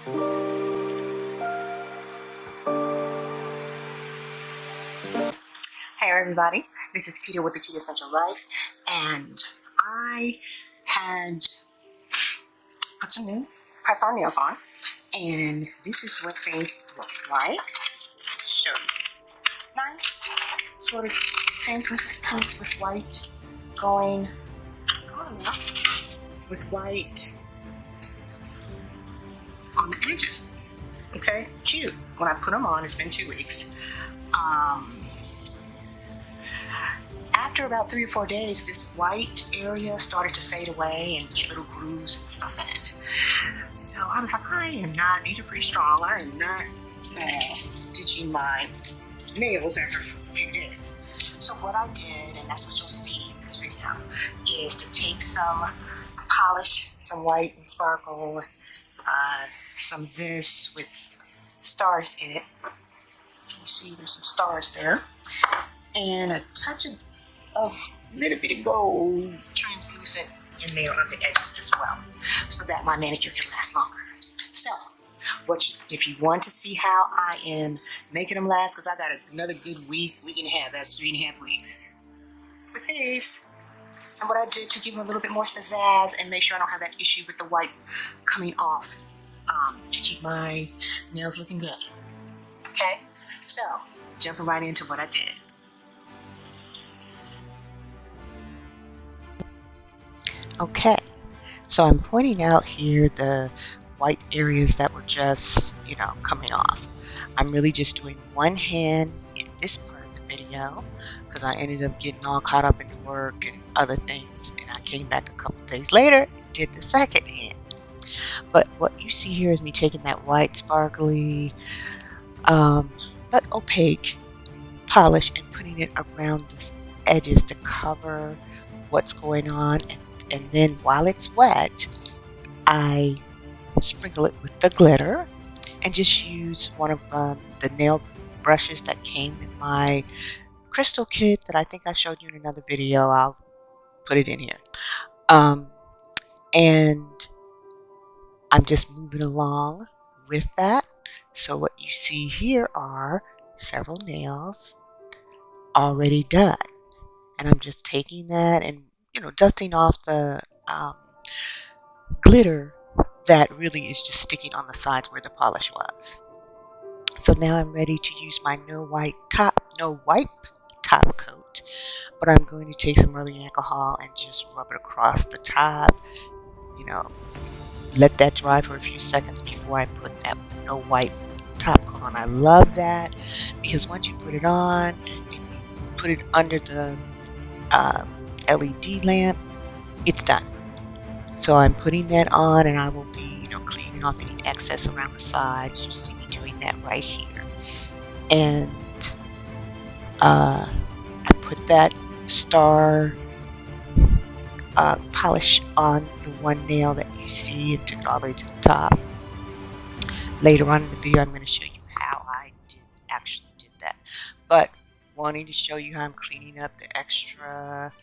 Hey everybody, this is Quita with the Quitassential Life, and I had put some new press-on nails on, and this is what they look like. Show you. Nice, sort of translucent pink with white going on now, with white on the edges. Okay, cute. When I put them on, it's been 2 weeks. After about 3 or 4 days, this white area started to fade away and get little grooves and stuff in it. So I was like, these are pretty strong. I am not ditching my nails after a few days. So what I did, and that's what you'll see in this video, is to take some polish, some white and sparkle, some of this with stars in it. You see there's some stars there. And a touch of little bit of gold translucent in there on the edges as well, so that my manicure can last longer. So if you want to see how I am making them last, because I got another good week and a half, that's 3.5 weeks with these. And what I did to give them a little bit more pizzazz and make sure I don't have that issue with the white coming off, to keep my nails looking good. Okay, so jumping right into what I did. Okay, so I'm pointing out here the white areas that were just, coming off. I'm really just doing one hand in this part of the video because I ended up getting all caught up into work and other things, and I came back a couple days later and did the second hand. But what you see here is me taking that white sparkly but opaque polish and putting it around the edges to cover what's going on, and then while it's wet, I sprinkle it with the glitter and just use one of the nail brushes that came in my crystal kit that I think I showed you in another video. I'll put it in here. And I'm just moving along with that. So what you see here are several nails already done. And I'm just taking that and dusting off the glitter that really is just sticking on the sides where the polish was. So now I'm ready to use my no wipe top coat, but I'm going to take some rubbing alcohol and just rub it across the top. Let that dry for a few seconds before I put that no wipe top coat on. I love that because once you put it on and you put it under the LED lamp, it's done. So I'm putting that on, and I will be cleaning off any excess around the sides. You see me doing that right here. And I put that star polish on the one nail that you see and took it all the way to the top. Later on in the video, I'm going to show you how I actually did that. But wanting to show you how I'm cleaning up the extra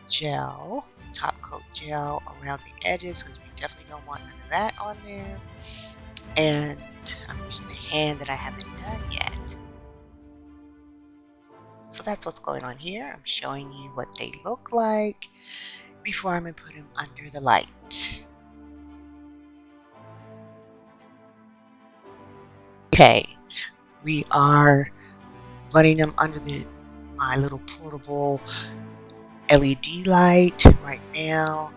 gel, top coat gel around the edges, because we definitely don't want none of that on there. And I'm using the hand that I haven't done yet. So that's what's going on here. I'm showing you what they look like before I'm going to put them under the light. Okay, we are running them under my little portable LED light right now,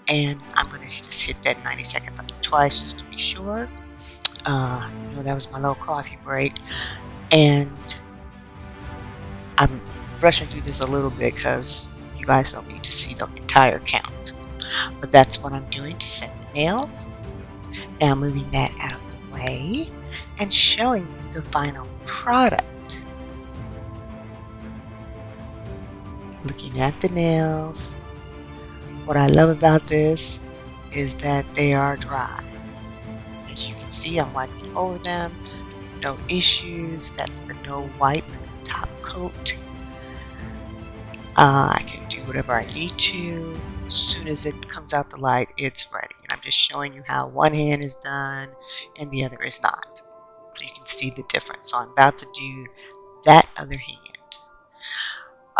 and I'm going to just hit that 90-second button twice just to be sure. That was my little coffee break, and I'm rushing through this a little bit because you guys don't need to see the entire count, but that's what I'm doing to set the nails. Now moving that out of the way and showing you the final product. Looking at the nails, what I love about this is that they are dry. As you can see, I'm wiping over them, no issues. That's the no wipe top coat. I can do whatever I need to. as soon as it comes out the light, it's ready. And I'm just showing you how one hand is done and the other is not. So you can see the difference. So I'm about to do that other hand.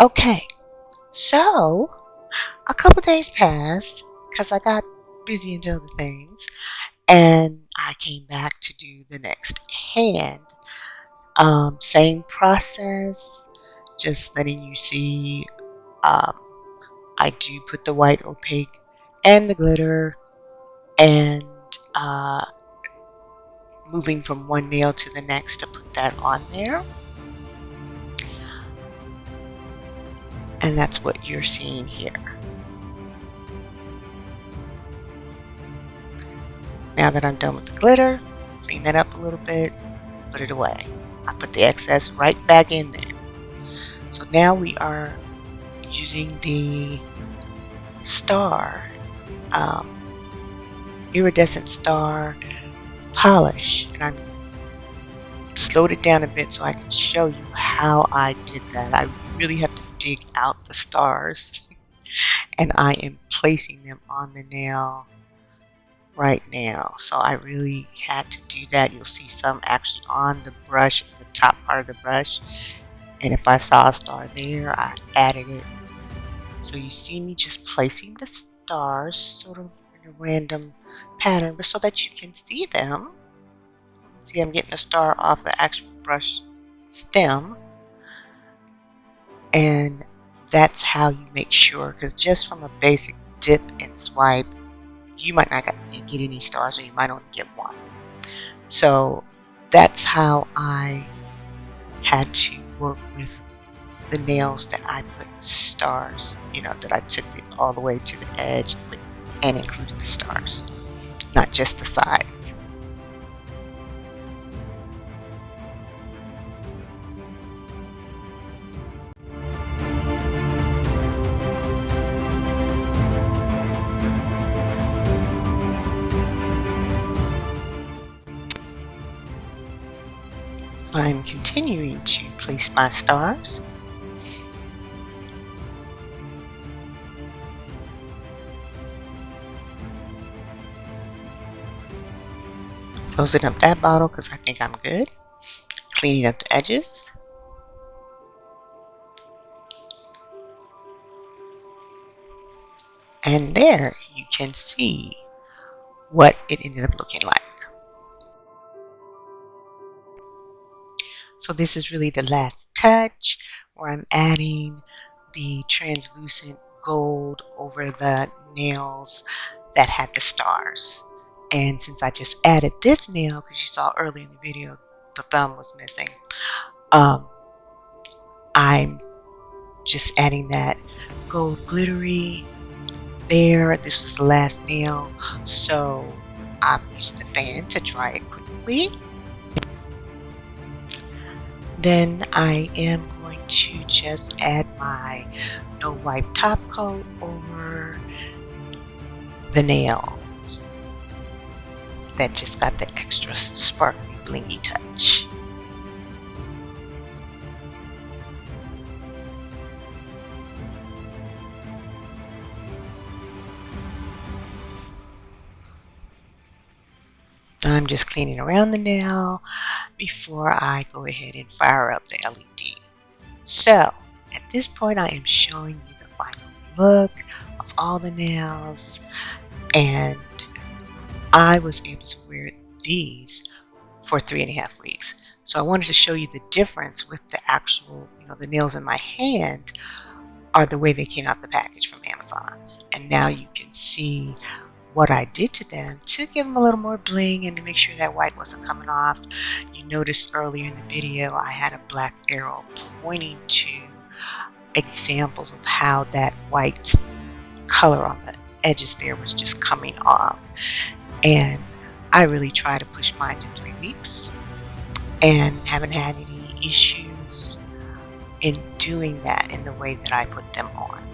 Okay, so a couple days passed because I got busy into other things, and I came back to do the next hand. Same process, just letting you see. I do put the white opaque and the glitter, and uh, moving from one nail to the next to put that on there. And that's what you're seeing here. Now that I'm done with the glitter, clean that up a little bit, put it away. I put the excess right back in there. So now we are using the star, iridescent star polish, and I slowed it down a bit so I can show you how I did that. I really have to dig out the stars and I am placing them on the nail right now. So I really had to do that. You'll see some actually on the brush, the top part of the brush, and if I saw a star there, I added it. So you see me just placing the stars sort of in a random pattern, but so that you can see them. See, I'm getting a star off the actual brush stem, and that's how you make sure, because just from a basic dip and swipe, you might not get any stars, or you might only get one. So that's how I had to work with the nails that I put stars, that I took it all the way to the edge and included the stars, not just the sides. I'm continuing to place my stars. Closing up that bottle because I think I'm good. Cleaning up the edges. And there you can see what it ended up looking like. So this is really the last touch where I'm adding the translucent gold over the nails that had the stars. And since I just added this nail, because you saw earlier in the video the thumb was missing, I'm just adding that gold glittery there. This is the last nail, so I'm using the fan to dry it quickly. Then I am going to just add my no wipe top coat over the nails that just got the extra sparkly blingy touch. I'm just cleaning around the nail before I go ahead and fire up the LED. So at this point I am showing you the final look of all the nails, and I was able to wear these for 3.5 weeks. So I wanted to show you the difference with the actual, the nails in my hand are the way they came out the package from Amazon. And now you can see what I did to them to give them a little more bling and to make sure that white wasn't coming off. You noticed earlier in the video I had a black arrow pointing to examples of how that white color on the edges there was just coming off. And I really try to push mine to 3 weeks and haven't had any issues in doing that in the way that I put them on.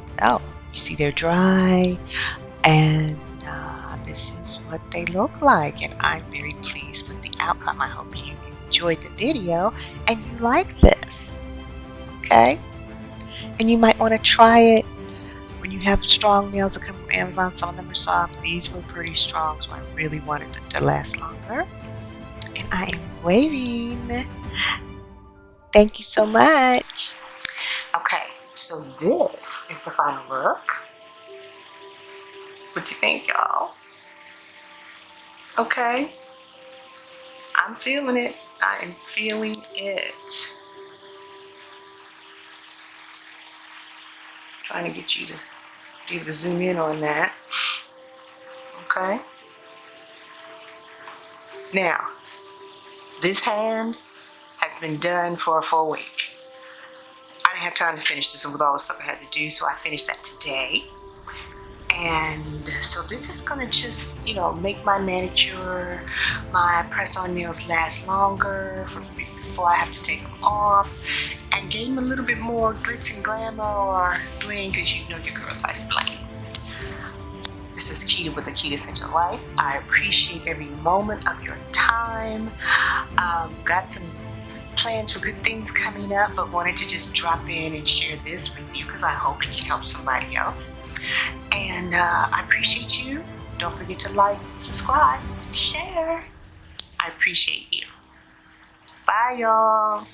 So you see they're dry, and this is what they look like, and I'm very pleased with the outcome. I hope you enjoyed the video and you like this. Okay, And you might want to try it when you have strong nails that come from Amazon. Some of them are soft. These were pretty strong, so I really wanted them to last longer. And I am waving. Thank you so much. Okay, so this is the final look. What you think, y'all? Okay. I'm feeling it. I am feeling it. Trying to get you to zoom in on that. Okay. Now, this hand has been done for a full week. I didn't have time to finish this with all the stuff I had to do, so I finished that today. And so this is gonna just, make my manicure, my press-on nails last longer before I have to take them off, and gain them a little bit more glitz and glamour or bling, because you know your girl likes bling. This is Quita with the Quitassential Life. I appreciate every moment of your time. Got some plans for good things coming up, but wanted to just drop in and share this with you because I hope it can help somebody else. And I appreciate you. Don't forget to like, subscribe, share. I appreciate you. Bye, y'all.